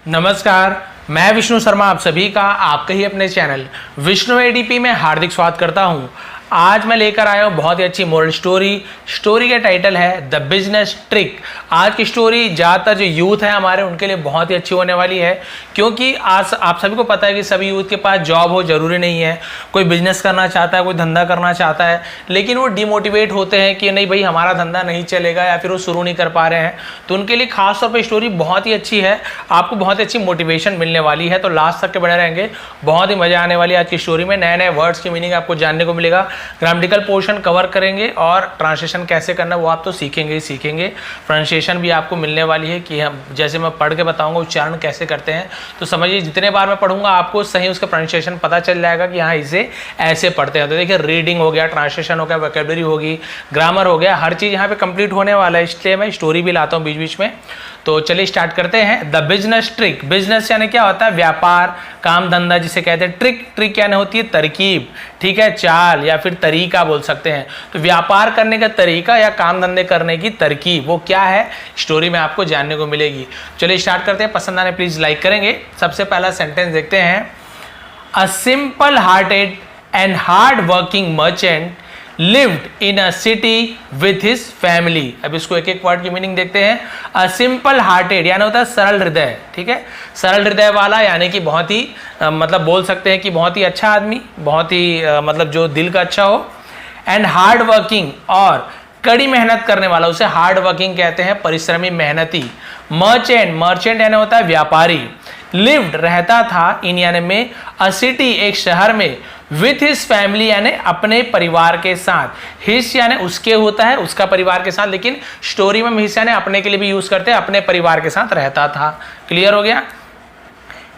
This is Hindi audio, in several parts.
नमस्कार, मैं विष्णु शर्मा आप सभी का आपके ही अपने चैनल विष्णु एडीपी में हार्दिक स्वागत करता हूं। आज मैं लेकर आया हूं बहुत ही अच्छी मोरल स्टोरी का टाइटल है द बिजनेस ट्रिक। आज की स्टोरी ज़्यादातर जो यूथ है हमारे उनके लिए बहुत ही अच्छी होने वाली है, क्योंकि आज आप सभी को पता है कि सभी यूथ के पास जॉब हो जरूरी नहीं है। कोई बिजनेस करना चाहता है, कोई धंधा करना चाहता है, लेकिन वो डिमोटिवेट होते हैं कि नहीं भाई हमारा धंधा नहीं चलेगा, या फिर वो शुरू नहीं कर पा रहे हैं। तो उनके लिए खास तौर पर स्टोरी बहुत ही अच्छी है, आपको बहुत अच्छी मोटिवेशन मिलने वाली है। तो लास्ट तक के बने रहेंगे, बहुत ही मजा आने वाली है आज की स्टोरी में। नए नए वर्ड्स की मीनिंग आपको जानने को मिलेगा, ग्रामेटिकल पोर्शन कवर करेंगे और ट्रांसलेशन कैसे करना वो आप तो सीखेंगे ही सीखेंगे। प्रोनाउंसिएशन भी आपको मिलने वाली है कि हम जैसे मैं पढ़ के बताऊंगा उच्चारण कैसे करते हैं, तो समझिए जितने बार मैं पढ़ूंगा आपको सही उसका प्रोनाउंसिएशन पता चल जाएगा कि हाँ इसे ऐसे पढ़ते हैं। तो देखिए रीडिंग हो गया, ट्रांसलेशन हो गया, वोकैबुलरी होगी, ग्रामर हो गया, हर चीज़ यहाँ पे कंप्लीट होने वाला है। इसलिए मैं स्टोरी भी लाता हूँ बीच बीच में। तो चलिए स्टार्ट करते हैं। द बिजनेस ट्रिक, बिजनेस यानी क्या होता है? व्यापार, काम धंधा जिसे कहते हैं। ट्रिक यानी होती है तरकीब, ठीक है, चाल या फिर तरीका बोल सकते हैं। तो व्यापार करने का तरीका या काम धंधे करने की तरकीब वो क्या है, स्टोरी में आपको जानने को मिलेगी। चलिए स्टार्ट करते हैं। पसंद आने प्लीज लाइक करेंगे। सबसे पहला सेंटेंस देखते हैं। A simple hearted and hard working merchant lived in a city with his family। अब इसको एक एक वर्ड की मीनिंग देखते हैं। अ सिंपल हार्टेड यानी होता है सरल हृदय, ठीक है, सरल हृदय वाला यानी कि बहुत ही मतलब बोल सकते हैं कि बहुत ही अच्छा आदमी, बहुत ही मतलब जो दिल का अच्छा हो। एंड हार्ड वर्किंग और कड़ी मेहनत करने वाला, उसे हार्ड वर्किंग कहते हैं, परिश्रमी मेहनती। मर्चेंट यानी होता है व्यापारी। लिव्ड रहता था, इन यानी में, अ सिटी एक शहर में, विथ हिज फैमिली यानी अपने परिवार के साथ। हिज यानी उसके होता है, उसका परिवार के साथ, लेकिन स्टोरी में हिज यानी अपने के लिए भी यूज करते हैं, अपने परिवार के साथ रहता था। क्लियर हो गया?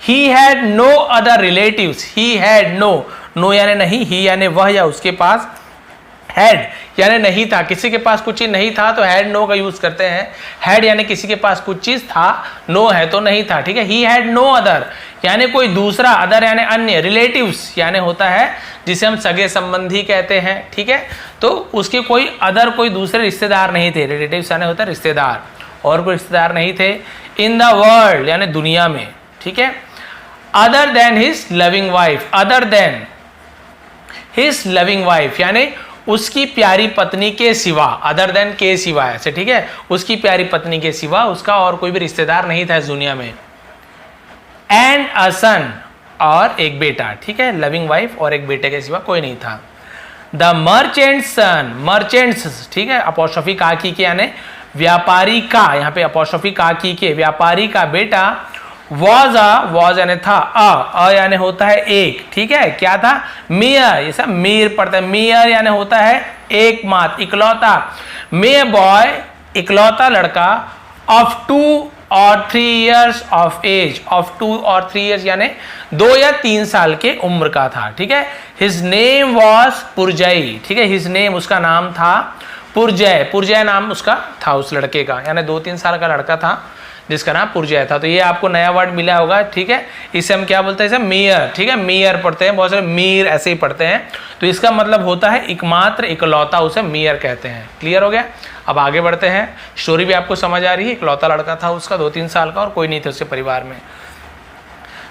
He had no other relatives. He had no यानी नहीं, ही यानी वह या उसके पास, हैड यानी नहीं था, किसी के पास कुछ चीज नहीं था तो हैड नो का यूज करते हैं। हैड यानी किसी के पास कुछ चीज था, नो है तो नहीं था, ठीक है। ही हैड नो अदर यानी कोई दूसरा, अदर यानी अन्य, रिलेटिव्स यानी होता है जिसे हम सगे संबंधी कहते हैं, ठीक है। तो उसके कोई अदर, कोई दूसरे रिश्तेदार नहीं थे। रिलेटिव्स यानी होता है रिश्तेदार, और कोई रिश्तेदार नहीं थे। इन द वर्ल्ड यानी दुनिया में, ठीक है। Other than his loving wife, other than his loving wife यानी उसकी प्यारी पत्नी के सिवा, अदर देन के सिवा ऐसे, ठीक है, उसकी प्यारी पत्नी के सिवा उसका और कोई भी रिश्तेदार नहीं था इस दुनिया में। एंड अ सन और एक बेटा, ठीक है, लविंग वाइफ और एक बेटे के सिवा कोई नहीं था। द मर्चेंट सन, मर्चेंट्स, ठीक है, अपोस्ट्रोफी का की के यानी व्यापारी का, यहाँ पे अपोस्ट्रोफी का की के, व्यापारी का बेटा, वॉज यानी था, अ यानी होता है एक, ठीक है, क्या था? मियर, ये सब मीर पढ़ता है। मियर यानी होता है एकमात्र, इकलौता। मे बॉय इकलौता लड़का, ऑफ 2 और 3 years ऑफ एज, ऑफ 2 और 3 years यानी 2 या 3 साल के उम्र का था, ठीक है। हिज नेम वॉज पुरजय, ठीक है, हिज नेम उसका नाम था पुरजय, पुरजय नाम उसका था उस लड़के का, यानी 2-3 साल का लड़का था जिसका नाम पुरजय था। तो ये आपको नया वर्ड मिला होगा, ठीक है। इसे हम क्या बोलते हैं? इसे मीयर, ठीक है, मीयर पढ़ते हैं, बहुत सारे मीर ऐसे ही पढ़ते हैं। तो इसका मतलब होता है एकमात्र, इकलौता, उसे मीयर कहते हैं। क्लियर हो गया? अब आगे बढ़ते हैं। स्टोरी भी आपको समझ आ रही है। इकलौता लड़का था उसका, 2-3 साल का, और कोई नहीं थे उसके परिवार में।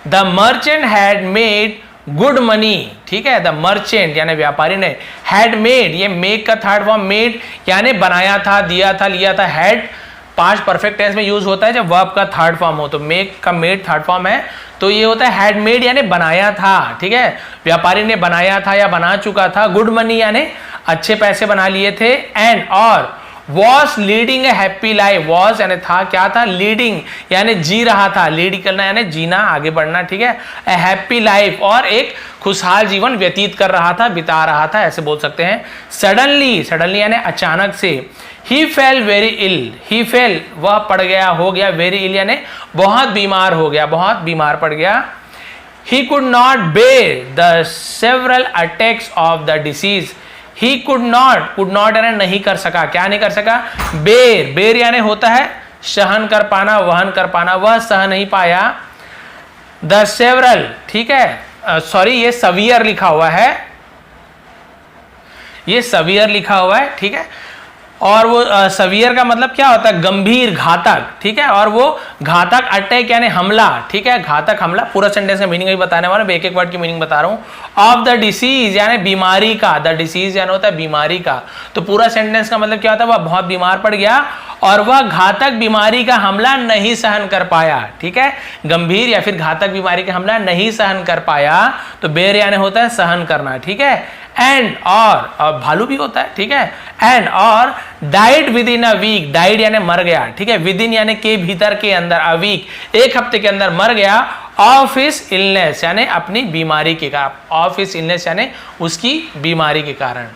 The merchant had made good money, ठीक है, द मर्चेंट यानी व्यापारी ने, हैड मेड, ये मेक का थर्ड फॉर्म, मेड यानी बनाया था, दिया था, लिया था। हैड पांच परफेक्ट टेंस में यूज होता है जब वर्ब का थर्ड फॉर्म हो, तो मेक का मेड थर्ड फॉर्म है, तो ये होता है हैड मेड यानी बनाया था, ठीक है, व्यापारी ने बनाया था या बना चुका था। गुड मनी यानी अच्छे पैसे बना लिए थे। एंड और was leading a happy life, was यानी था, क्या था? लीडिंग यानी जी रहा था, लीड करना यानी जीना, आगे बढ़ना, ठीक है। ए हैप्पी लाइफ और एक खुशहाल जीवन व्यतीत कर रहा था, बिता रहा था, ऐसे बोल सकते हैं। सडनली यानी अचानक से। ही फेल वेरी इल, ही फेल वह पड़ गया, हो गया, वेरी इल यानी बहुत बीमार हो गया, बहुत बीमार पड़ गया। He could not bear the several attacks of the disease, he could not यानी नहीं कर सका, क्या नहीं कर सका? बेर यानी होता है सहन कर पाना, वहन कर पाना, वह सह नहीं पाया। द सेवरल, ठीक है, सॉरी ये सवियर लिखा हुआ है, ये सवियर लिखा हुआ है, ठीक है। और वो सवियर का मतलब क्या होता है? गंभीर, घातक, ठीक है। और वो घातक अटैक यानी हमला, ठीक है, घातक हमला। पूरा सेंटेंस का मीनिंग भी बताने वाला, मैं एक एक वर्ड की मीनिंग बता रहा हूँ। ऑफ द डिसीज यानी बीमारी का, द डिसीज यानी होता है बीमारी का। तो पूरा सेंटेंस का मतलब क्या होता है, वह बहुत बीमार पड़ गया और वह घातक बीमारी का हमला नहीं सहन कर पाया, ठीक है, गंभीर या फिर घातक बीमारी का हमला नहीं सहन कर पाया। तो बेर यानी होता है सहन करना, ठीक है। एंड और भालू भी होता है, ठीक है। एंड और died within a week, died यानी मर गया, ठीक है, विद इन यानी के भीतर, के अंदर, अ वीक एक हफ्ते के अंदर मर गया। ऑफ हिज इलनेस यानी अपनी बीमारी के कारण, ऑफ हिज इलनेस यानी उसकी बीमारी के कारण।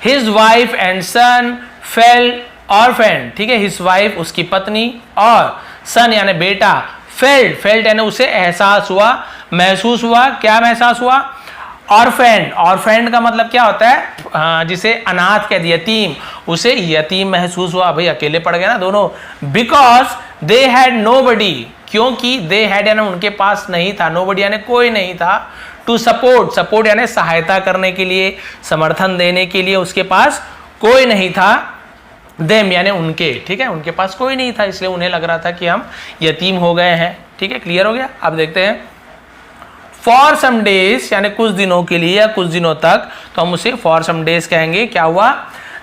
His wife and son fell orphan, ठीक है, हिज वाइफ उसकी पत्नी और सन यानी बेटा, फेल्ट, फेल्ट यानी उसे एहसास हुआ, महसूस हुआ, क्या महसूस हुआ, ऑर्फेन, ऑर्फेन का मतलब क्या होता है, जिसे अनाथ कह दिया, यतीम, उसे यतीम महसूस हुआ, भाई अकेले पड़ गए ना दोनों। बिकॉज दे हैड नोबडी, क्योंकि दे हैड यानी उनके पास नहीं था, नोबडी यानी कोई नहीं था, टू सपोर्ट, सपोर्ट यानी सहायता करने के लिए, समर्थन देने के लिए उसके पास कोई नहीं था। देम यानी उनके, ठीक है, उनके पास कोई नहीं था, इसलिए उन्हें लग रहा था कि हम यतीम हो गए हैं, ठीक है, क्लियर हो गया। अब देखते हैं फॉर सम डेज यानी कुछ दिनों के लिए या कुछ दिनों तक, तो हम उसे फॉर सम डेज कहेंगे। क्या हुआ,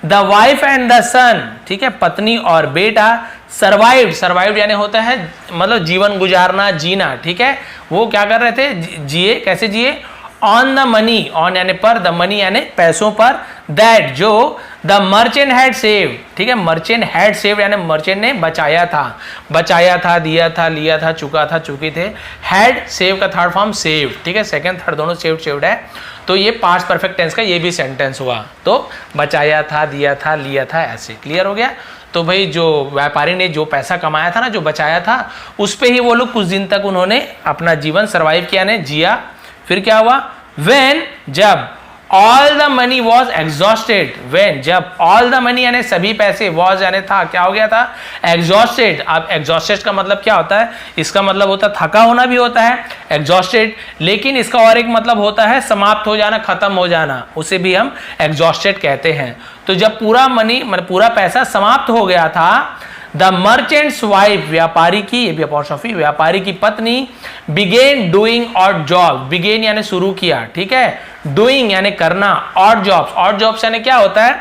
द वाइफ एंड द सन, ठीक है, पत्नी और बेटा, सर्वाइव्ड, सर्वाइव्ड यानी होता है मतलब जीवन गुजारना, जीना, ठीक है, वो क्या कर रहे थे, जिए, कैसे जिए, ऑन द मनी, ऑन यानी पर, द मनी यानी पैसों पर, दैट जो द मर्चेंट हैड सेव, ठीक है, मर्चेंट हैड सेव यानी मर्चेंट ने बचाया था, बचाया था, दिया था, लिया था, चुका था, चुके थे। हैड, सेव का थर्ड फॉर्म सेव, ठीक है, सेकंड थर्ड दोनों सेव्ड सेव्ड है। तो ये पास्ट परफेक्ट टेंस का ये भी सेंटेंस हुआ, तो बचाया था, दिया था, लिया था, ऐसे क्लियर हो गया। तो भाई जो व्यापारी ने जो पैसा कमाया था ना, जो बचाया था, उस पे ही वो लोग कुछ दिन तक उन्होंने अपना जीवन सर्वाइव किया, ने जिया। फिर क्या हुआ, व्हेन, जब, all the money was exhausted, when जब, ऑल द मनी यानी सभी पैसे, वॉज यानी था, क्या हो गया था, एग्जॉस्टेड। अब एग्जॉस्टेड का मतलब क्या होता है, इसका मतलब होता है थका होना भी होता है एग्जॉस्टेड, लेकिन इसका और एक मतलब होता है समाप्त हो जाना, खत्म हो जाना, उसे भी हम एग्जॉस्टेड कहते हैं। तो जब पूरा मनी मतलब पूरा पैसा समाप्त हो गया था, द मर्चेंट्स वाइफ, व्यापारी की, ये भी अपॉस्ट्रोफी, व्यापारी की पत्नी, began doing odd job, began यानी शुरू किया, ठीक है, डूइंग यानी करना, ऑड जॉब्स, ऑड जॉब्स यानी क्या होता है,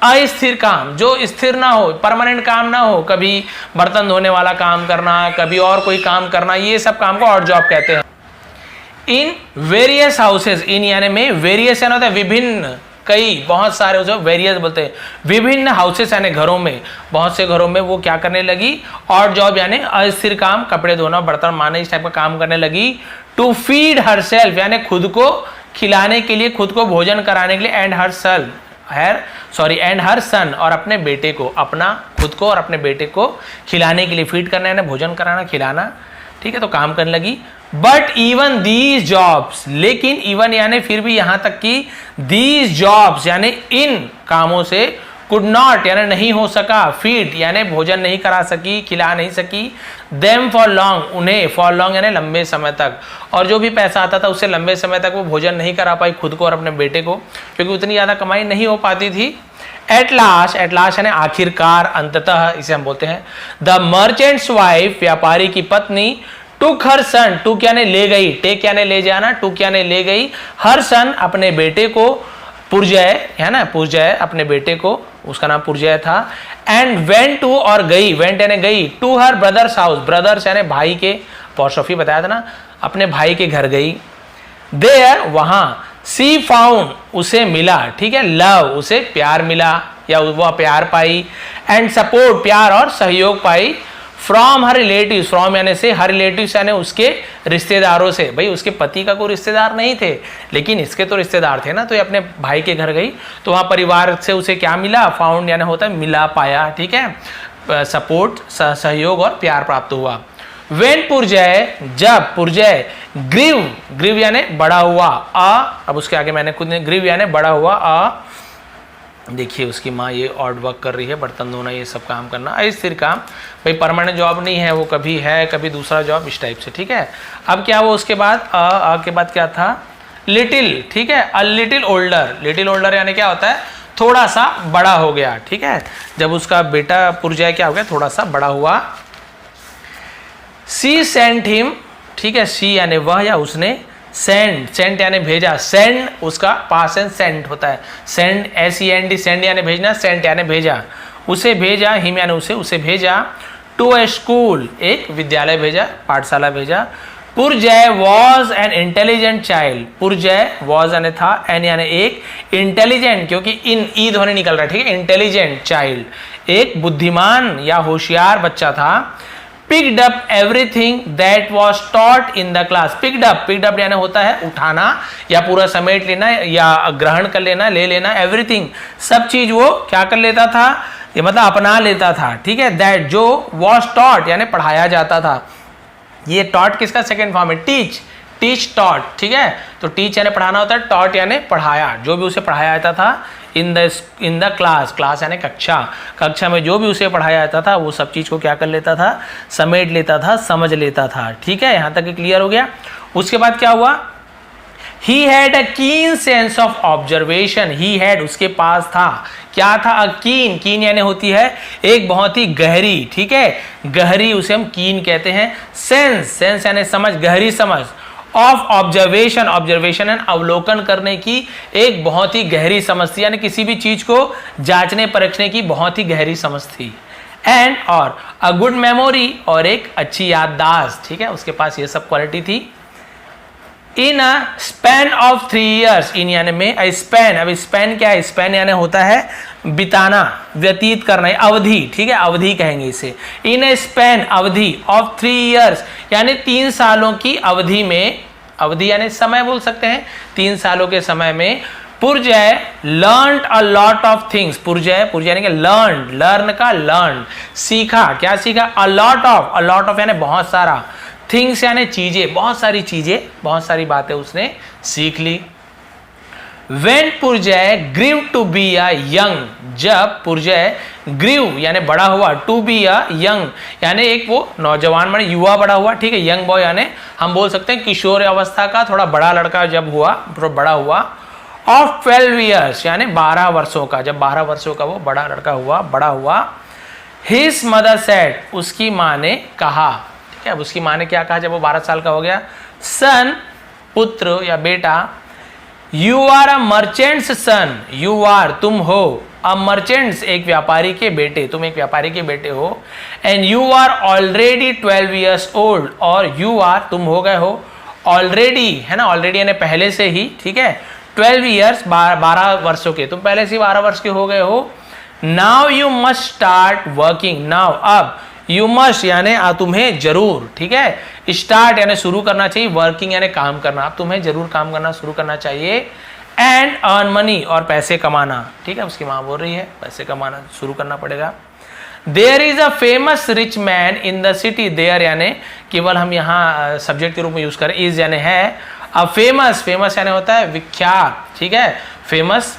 अस्थिर काम, जो स्थिर ना हो, परमानेंट काम ना हो, कभी बर्तन धोने वाला काम करना, कभी और कोई काम करना, ये सब काम को ऑड जॉब कहते हैं। इन वेरियस हाउसेज, इन यानी में, वेरियस यानी होता है विभिन्न, कई, बहुत सारे, उसे वेरियस बोलते हैं, विभिन्न हाउसेस यानी घरों में, बहुत से घरों में वो क्या करने लगी, ऑड जॉब यानी अस्थिर काम, कपड़े धोना, बर्तन मारना, इस टाइप का काम करने लगी। टू फीड हरसेल्फ यानी खुद को खिलाने के लिए, खुद को भोजन कराने के लिए, एंड हर सन, और अपने बेटे को, अपना खुद को और अपने बेटे को खिलाने के लिए, फीड करना यानी भोजन कराना, खिलाना, ठीक है, तो काम करने लगी। बट इवन दीज जॉब्स, लेकिन इवन यानी फिर भी, यहां तक कि दीज जॉब्स यानी इन कामों से, कुड नॉट यानी नहीं हो सका, फीड यानी भोजन नहीं करा सकी, खिला नहीं सकी, देम फॉर लॉन्ग, उन्हें, फॉर लॉन्ग यानी लंबे समय तक, और जो भी पैसा आता था उससे लंबे समय तक वो भोजन नहीं करा पाई खुद को और अपने बेटे को, क्योंकि उतनी ज्यादा कमाई नहीं हो पाती थी। एट लास्ट, एट लास्ट यानी आखिरकार, अंततः, इसे हम बोलते हैं। द मर्चेंट्स वाइफ, व्यापारी की पत्नी, टुक हर सन, टुक यानी ले गई, टेक यानी ले जाना, टुक यानी ले गई, हर सन अपने बेटे को, पुरजय है ना, पुरजय अपने बेटे को, उसका नाम पुरजय था। एंड वेंट टू, और गई, वेंट यानी गई, to her brother's house, brother's यानी भाई के, अपॉस्ट्रोफी बताया था ना, अपने भाई के घर गई। देयर वहां, सी फाउंड उसे मिला, ठीक है, लव उसे प्यार मिला या वह प्यार पाई, एंड सपोर्ट प्यार और सहयोग पाई, फ्रॉम हर रिलेटिव, फ्रॉम यानी से, हर रिलेटिव यानी उसके रिश्तेदारों से, भाई उसके पति का कोई रिश्तेदार नहीं थे लेकिन इसके तो रिश्तेदार थे ना, तो ये अपने भाई के घर गई तो वहाँ परिवार से उसे क्या मिला, फाउंड यानी होता है मिला, पाया, ठीक है, सपोर्ट, सहयोग और प्यार प्राप्त हुआ। वेन पुरजय, जब पुरजय, ग्रीव, ग्रीव यानी बड़ा हुआ, अब उसके आगे मैंने खुद ने, ग्रीव यानी बड़ा हुआ, देखिए उसकी माँ ये ऑड वर्क कर रही है, बर्तन धोना, ये सब काम करना, अस्थिर काम, भाई परमानेंट जॉब नहीं है वो, कभी है कभी दूसरा जॉब, इस टाइप से, ठीक है। अब क्या वो उसके बाद के बाद क्या था, लिटिल, ठीक है, a little older, little older यानी क्या होता है, थोड़ा सा बड़ा हो गया, ठीक है, जब उसका बेटा पुरजय क्या हो गया, थोड़ा सा बड़ा हुआ। सी सेंट हिम, ठीक है, सी यानी वह या उसने, सेंड, सेंट यानी भेजा, सेंड उसका पास एंड सेंट होता है, सेंड SEND, सेंड यानी भेजना, सेंट यानी भेजा, उसे भेजा, हिम यानी उसे भेजा, टू ए स्कूल, एक विद्यालय भेजा, पाठशाला भेजा। Purjay was an intelligent child, Purjay was यानी था, एन यानी एक, इंटेलिजेंट क्योंकि इन ई ध्वनि निकल रहा है, ठीक है, इंटेलिजेंट चाइल्ड, एक बुद्धिमान या होशियार बच्चा था। Picked up everything that was taught in the class, picked up यानी होता है उठाना या पूरा समेट लेना या ग्रहण कर लेना, ले लेना, एवरीथिंग सब चीज वो क्या कर लेता था, ये मतलब अपना लेता था, ठीक है। दैट जो वाज टॉट यानी पढ़ाया जाता था, ये टॉट किसका सेकेंड फॉर्म है, टीच टॉट, ठीक है। तो टीच यानी पढ़ाना होता है, टॉट यानी पढ़ाया, जो भी उसे पढ़ाया जाता था, इन द क्लास यानी कक्षा में जो भी उसे पढ़ाया जाता था वो सब चीज़ को क्या कर लेता था, समेट लेता था, समझ लेता था, ठीक है। यहाँ तक क्लियर हो गया। उसके बाद क्या हुआ, ही हैड अ कीन sense of observation, he had उसके पास था, क्या था, अ कीन यानी होती है एक बहुत ही गहरी, ठीक है, गहरी उसे हम कीन कहते हैं। सेंस यानी समझ, गहरी समझ, ऑफ ऑब्जर्वेशन एंड अवलोकन करने की एक बहुत ही गहरी समझ थी, यानी किसी भी चीज को जांचने परखने की बहुत ही गहरी समझ थी। एंड और अ गुड मेमोरी और एक अच्छी याददाश्त, ठीक है, उसके पास ये सब क्वालिटी थी। इन अ स्पैन ऑफ 3 years, इन यानी में, स्पैन, अब स्पैन क्या है, स्पैन यानी होता है बिताना, व्यतीत करना, अवधि, ठीक है, अवधि कहेंगे इसे। इन ए स्पैन अवधि ऑफ 3 years यानी 3 सालों की अवधि में, अवधि यानी समय बोल सकते हैं, 3 सालों के समय में Purjay learn a lot of things, Purjay यानी कि लर्न का लर्न, सीखा, क्या सीखा, अ लॉट ऑफ यानी बहुत सारा, थिंग्स यानी चीजें, बहुत सारी बातें उसने सीख ली। When Purjay grew to be a young, जब पुरजय ग्रीव यानी बड़ा हुआ, टू बी अ यंग यानी एक वो नौजवान माने युवा बड़ा हुआ, ठीक है, यंग बॉय यानी हम बोल सकते हैं किशोर अवस्था का थोड़ा बड़ा लड़का जब हुआ, थोड़ा बड़ा हुआ। ऑफ 12 years यानी 12 वर्षों का, जब 12 वर्षों का वो बड़ा लड़का हुआ, बड़ा हुआ। हिज मदर सेड, उसकी माँ ने कहा, ठीक है, अब उसकी माँ ने क्या कहा जब वो 12 साल का हो गया, सन, पुत्र या बेटा, you are a merchant's son, you are तुम हो, अ मर्चेंट्स एक व्यापारी के बेटे, तुम एक व्यापारी के बेटे हो। And you are already 12 years old, और यू आर तुम हो गए हो, ऑलरेडी है ना, ऑलरेडी यानी पहले से ही, ठीक है, 12 years 12 वर्षों के, तुम पहले से 12 वर्ष के हो गए हो। Now you must start working, now अब, यू मस्ट यानी तुम्हें जरूर, ठीक है, स्टार्ट यानी शुरू करना चाहिए, वर्किंग यानी काम करना, अब तुम्हें जरूर काम करना शुरू करना चाहिए। एंड अर्न मनी और पैसे कमाना, ठीक है, उसकी माँ बोल रही है पैसे कमाना शुरू करना पड़ेगा। There is a famous rich man in the city, there यानी केवल हम यहाँ सब्जेक्ट के रूप में यूज करें, इज यानी है, अब फेमस यानी होता है विख्यात, ठीक है, फेमस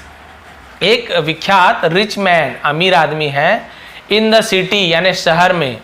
एक विख्यात, रिच मैन अमीर आदमी है, इन द सिटी यानी शहर में,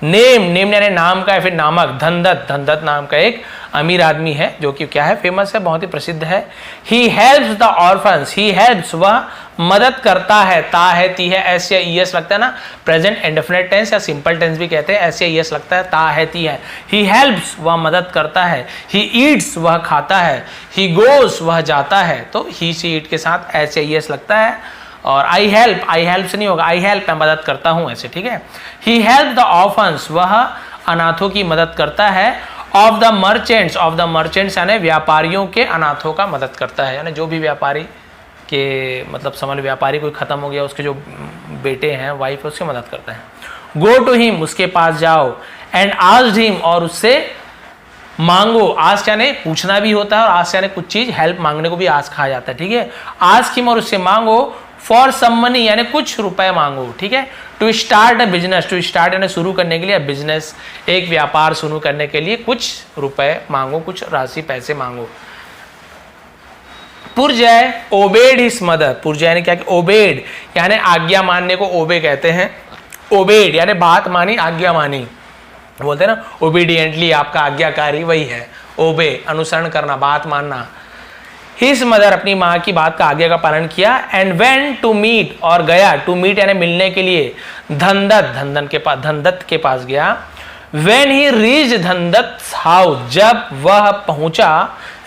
नेम यानी नाम का है, फिर नामक, धनदत्त नाम का एक अमीर आदमी है जो कि क्या है, फेमस है, बहुत ही प्रसिद्ध है। He helps the orphans, he helps वह मदद करता है, ता है, ती है, एस या ईएस लगता है ना, प्रेजेंट इंडेफिनिट टेंस या सिंपल टेंस भी कहते हैं, एस या ईएस लगता है, ता है, ती है। ही हेल्प्स वह मदद करता है, ही ईट्स वह खाता है, ही गोस वह जाता है, तो ही सी ईट के साथ एस या ईएस लगता है। और आई हेल्प से नहीं होगा, आई हेल्प मैं मदद करता हूं ऐसे, ठीक है। ही हेल्प द ऑर्फन्स वह अनाथों की मदद करता है। ऑफ द मर्चेंट्स यानी व्यापारियों के अनाथों का मदद करता है, यानी जो भी व्यापारी के मतलब समझ व्यापारी कोई खत्म हो गया, उसके जो बेटे हैं, वाइफ है, उसकी मदद करता है। गो टू हिम उसके पास जाओ, एंड आस्क्ड हिम और उससे मांगो, आस्क यानी पूछना भी होता है, और आस्क यानी कुछ चीज हेल्प मांगने को भी आस्क कहा जाता है, ठीक है। आस्क हिम और उससे मांगो, फॉर सम मनी यानी कुछ रुपए मांगो, ठीक है। To start a business, to start यानी शुरू करने के लिए, बिजनेस एक व्यापार शुरू करने के लिए कुछ रुपए मांगो, कुछ राशि पैसे मांगो। पुरजय ओबेड हिज मदर, पुरजय यानी क्या, ओबेड यानी आज्ञा मानने को ओबे कहते हैं, ओबेड यानी बात मानी, आज्ञा मानी, बोलते हैं ना ओबीडियंटली, आपका आज्ञाकारी वही है, ओबे अनुसरण करना, बात मानना। हिज मदर अपनी माँ की बात का आज्ञा का पालन किया। एंड वेंट टू मीट और गया, टू मीट यानी मिलने के लिए, धनदत्त के पास गया। When he reached Dhandatt house, जब वह पहुंचा,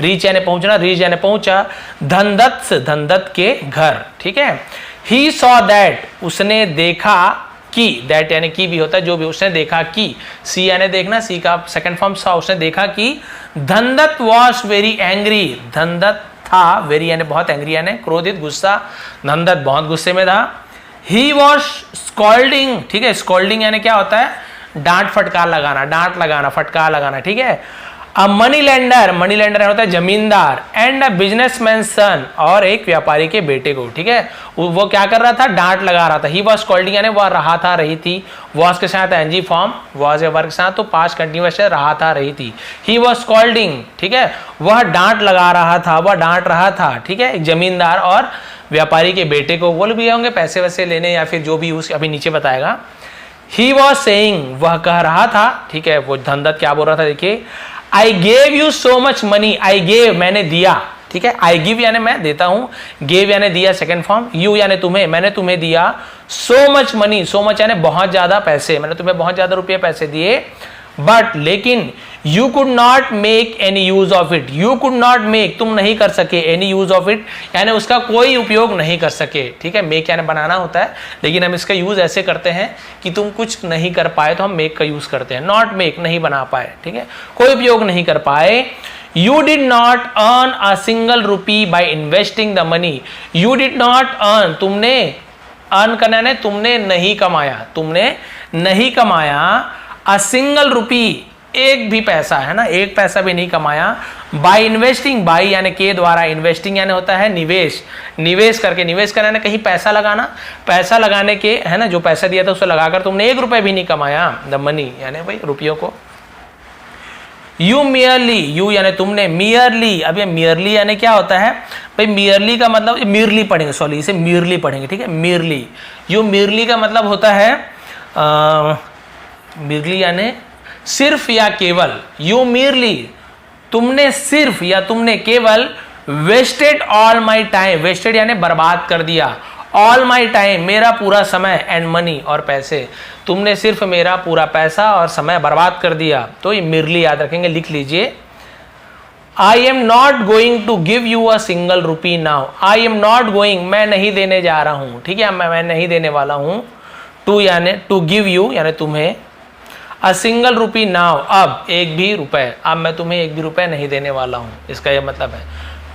रीच यानी पहुंचना, रीच यानी पहुंचा धनदत्त के घर, ठीक है। He saw that, उसने देखा कि, दैट यानी की भी होता है जो भी, उसने देखा कि, सी यानी देखना, सी का सेकंड फॉर्म सा, उसने देखा कि Dhandatt was very angry, Dhandatt था, वेरी यानी बहुत, एंग्री यानी क्रोधित, गुस्सा, धनदत्त बहुत गुस्से में था। ही वॉज स्कॉल्डिंग, ठीक है, स्कॉल्डिंग यानी क्या होता है, डांट फटकार लगाना, डांट लगाना, फटकार लगाना, ठीक है। A money lender, money lender होता है जमींदार, एंड अ बिजनेसमैन सन, और एक व्यापारी के बेटे को, ठीक है। वो क्या कर रहा था, डांट लगा रहा था। ही वॉज स्कॉल्डिंग यानी वह रहा था, रही थी, वॉज के साथ एनजी फॉर्म, वॉज या वर्ग के साथ, तो पास्ट कंटिन्यूअस रहा था, रही थी। ही वॉज स्कॉल्डिंग, ठीक है, वह डांट लगा रहा था, वह डांट रहा था, ठीक है, एक जमींदार और व्यापारी के बेटे को, वो भी होंगे पैसे वैसे लेने या फिर जो भी, उस अभी नीचे बताएगा। ही वॉज सेइंग, वह कह रहा था, ठीक है, वो धनदत्त क्या बोल रहा था, देखिए, I gave you so much money, I gave मैंने दिया, ठीक है, आई गिव यानी मैं देता हूं, गेव यानी दिया सेकंड फॉर्म, यू यानी तुम्हें, मैंने तुम्हें दिया, so much money, so much यानी बहुत ज्यादा पैसे, मैंने तुम्हें बहुत ज्यादा रुपये पैसे दिए, बट लेकिन you could not make any use of it, you could not make तुम नहीं कर सके, एनी यूज ऑफ इट यानी उसका कोई उपयोग नहीं कर सके, ठीक है, मेक यानी बनाना होता है, लेकिन हम इसका यूज ऐसे करते हैं कि तुम कुछ नहीं कर पाए तो हम मेक का यूज करते हैं, नॉट मेक नहीं बना पाए, ठीक है, कोई उपयोग नहीं कर पाए। You did not earn a single rupee by investing the money. You did not earn, तुमने earn करना है, तुमने नहीं कमाया, तुमने नहीं कमाया, a single rupee एक भी पैसा, है ना, एक पैसा भी नहीं कमाया, by investing, by यानी के द्वारा, investing यानी होता है निवेश, निवेश करके, निवेश करना कहीं पैसा लगाना, पैसा लगाने के, है ना, जो पैसा दिया था उसे लगाकर तुमने एक रुपए भी नहीं कमाया, the money यानी भाई रुपयों को। यू मियरली, यू यानी तुमने, मियरली, अब ये मियरली यानी क्या होता है भाई, मियरली का मतलब, मियरली पढ़ेंगे, सॉरी इसे मियरली पढ़ेंगे, ठीक है, मियरली, यू मियरली का मतलब होता है मियरली यानी सिर्फ या केवल, यू मियरली तुमने सिर्फ या तुमने केवल, wasted all my time, wasted यानी बर्बाद कर दिया, ऑल माई टाइम मेरा पूरा समय, एंड मनी और पैसे, तुमने सिर्फ मेरा पूरा पैसा और समय बर्बाद कर दिया, तो ये मिरली याद रखेंगे, लिख लीजिए। I am not going to give you a single rupee now, I am not going मैं नहीं देने जा रहा हूं, ठीक है, मैं नहीं देने वाला हूं, टू यानी टू गिव यू यानी तुम्हें, अ सिंगल रुपी नाउ अब एक भी रुपए, अब मैं तुम्हें एक भी रुपए नहीं देने वाला हूं, इसका यह मतलब है।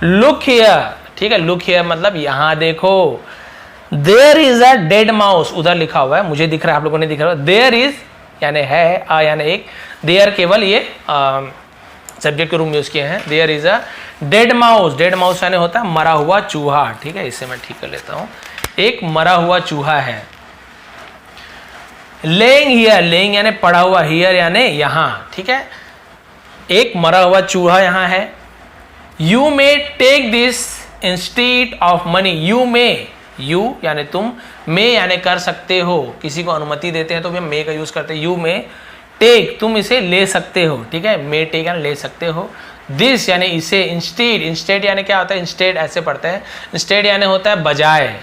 लुक हियर, ठीक है, लुक हियर मतलब यहां देखो, there is a dead mouse, उधर लिखा हुआ है, मुझे दिख रहा है, आप लोगों ने दिख रहा है, देयर इज यानी है, यानी एक, देयर केवल ये सब्जेक्ट के रूप में यूज किए हैं, there is a dead mouse, dead mouse यानी होता है मरा हुआ चूहा, ठीक है, इसे मैं ठीक कर लेता हूं, एक मरा हुआ चूहा है। लेइंग हियर, लेइंग यानी पड़ा हुआ, हियर यानी यहां, ठीक है, एक मरा हुआ चूहा यहां है। You may take this instead of money, you may, you यानी तुम, मे यानी कर सकते हो, किसी को अनुमति देते हैं तो भी मे का यूज करते हैं, यू मे टेक तुम इसे ले सकते हो, ठीक है, मे टेक यानी ले सकते हो, दिस यानी इसे, इंस्टेड, इंस्टेड यानी क्या होता है, इंस्टेड ऐसे पढ़ते हैं, इंस्टेड यानी होता है बजाय,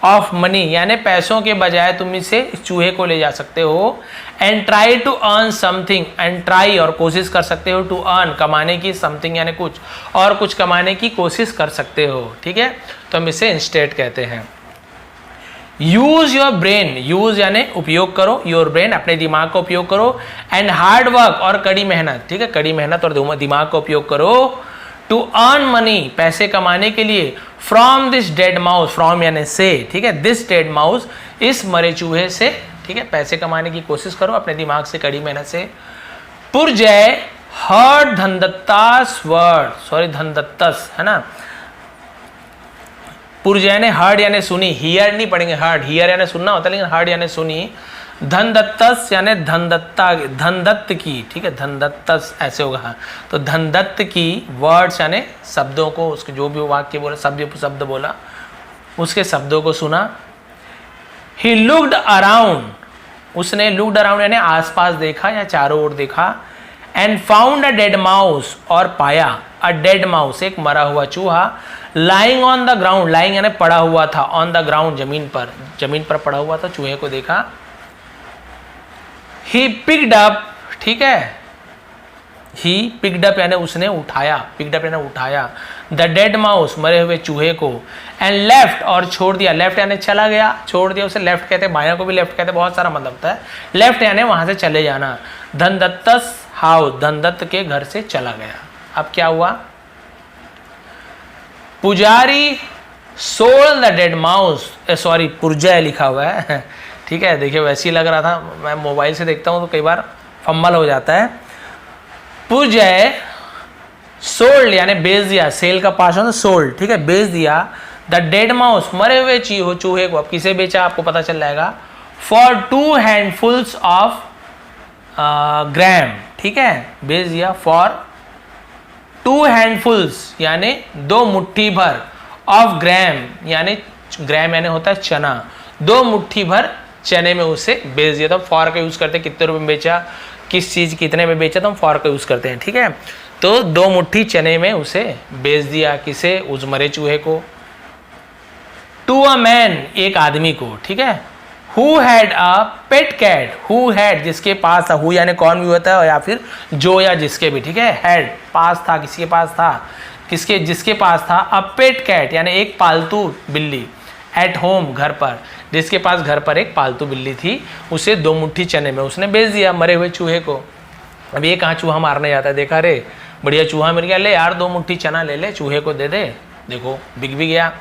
ऑफ मनी यानी पैसों के बजाय तुम इसे चूहे को ले जा सकते हो, and try to earn something, and try और कोशिश कर सकते हो, टू अर्न कमाने की, समथिंग यानी कुछ, और कुछ कमाने की कोशिश कर सकते हो, ठीक है, तो हम इसे इंस्टेड कहते हैं। यूज योर ब्रेन, यूज यानी उपयोग करो, योर ब्रेन अपने दिमाग का उपयोग करो, एंड हार्ड वर्क और कड़ी मेहनत, ठीक है, कड़ी मेहनत और दिमाग का उपयोग करो, टू अर्न मनी पैसे कमाने के लिए, from this dead mouse, from यानी से, ठीक है, दिस डेड माउस इस मरे चूहे से, ठीक है, पैसे कमाने की कोशिश करो अपने दिमाग से, कड़ी मेहनत से। पुरजय हर्ड धनदत्तास वर्ड, सॉरी धनदत्तस है ना, पुरजय ने हर्ड यानी सुनी, हियर नहीं पढ़ेंगे, हर्ड, हियर यानी सुनना होता है, लेकिन हर्ड यानी सुनी, धनदत्तस यानी धनदत्ता, धनदत्त की, ठीक है, धनदत्तस ऐसे होगा, तो धनदत्त की वर्ड्स यानी शब्दों को, उसके जो भी वाक्य बोला, शब्द बोला, उसके शब्दों को सुना। ही लुक्ड अराउंड, उसने लुक्ड अराउंड यानी आसपास देखा या चारों ओर देखा, and found a dead mouse और पाया, अ डेड माउस एक मरा हुआ चूहा, lying on the ground, lying यानी पड़ा हुआ था, ऑन द ग्राउंड जमीन पर पड़ा हुआ था, चूहे को देखा। ही पिक्ड अप, ठीक है, ही पिक्ड अप यानी उसने उठाया, पिक्ड अप यानी उठाया, द डेड माउस मरे हुए चूहे को, एंड लेफ्ट और छोड़ दिया, लेफ्ट यानी चला गया, छोड़ दिया उसे लेफ्ट कहते हैं, बायां को भी लेफ्ट कहते हैं, बहुत सारा मतलब होता है, लेफ्ट यानी वहां से चले जाना, धनदत्तस हाउस, धनदत्त के घर से चला गया। अब क्या हुआ, पुजारी sold the dead mouse, sorry Purjay लिखा हुआ है, ठीक है, देखिए वैसे ही लग रहा था, मैं मोबाइल से देखता हूँ तो कई बार फम्बल हो जाता है। पुरजय सोल्ड यानी बेच दिया, सेल का पास होता सोल्ड, ठीक है, बेच दिया, द डेड माउस मरे हुए चूहे को, अब किसे बेचा आपको पता चल जाएगा, फॉर 2 हैंडफुल्स ऑफ ग्राम, ठीक है, बेच दिया फॉर 2 हैंडफुल्स यानी 2 मुट्ठी भर, ऑफ ग्राम यानी ग्राम यानी होता है चना, 2 मुट्ठी भर चने में उसे बेच दिया। तो फॉर का यूज करते हैं, कितने रुपए में बेचा, किस चीज कितने में बेचा, तो हम फॉर का यूज करते हैं, ठीक है। तो 2 मुट्ठी चने में उसे बेच दिया, किसे, उस मरे चूहे को, टू अ मैन एक आदमी को, ठीक है, who had a pet cat, who had जिसके पास था, हु यानी कौन भी होता है, या फिर जो या जिसके भी, ठीक है, हैड पास था, किसी के पास था, किसके, जिसके पास था, अ पेट कैट यानी एक पालतू बिल्ली, एट होम घर पर, जिसके पास घर पर एक पालतू बिल्ली थी, उसे 2 मुट्ठी चने में उसने बेच दिया मरे हुए चूहे को। अब ये कहाँ चूहा मारने जाता है, देखा रे बढ़िया चूहा मिल गया, ले यार 2 मुट्ठी चना ले ले, चूहे को दे दे, देखो बिक भी गया।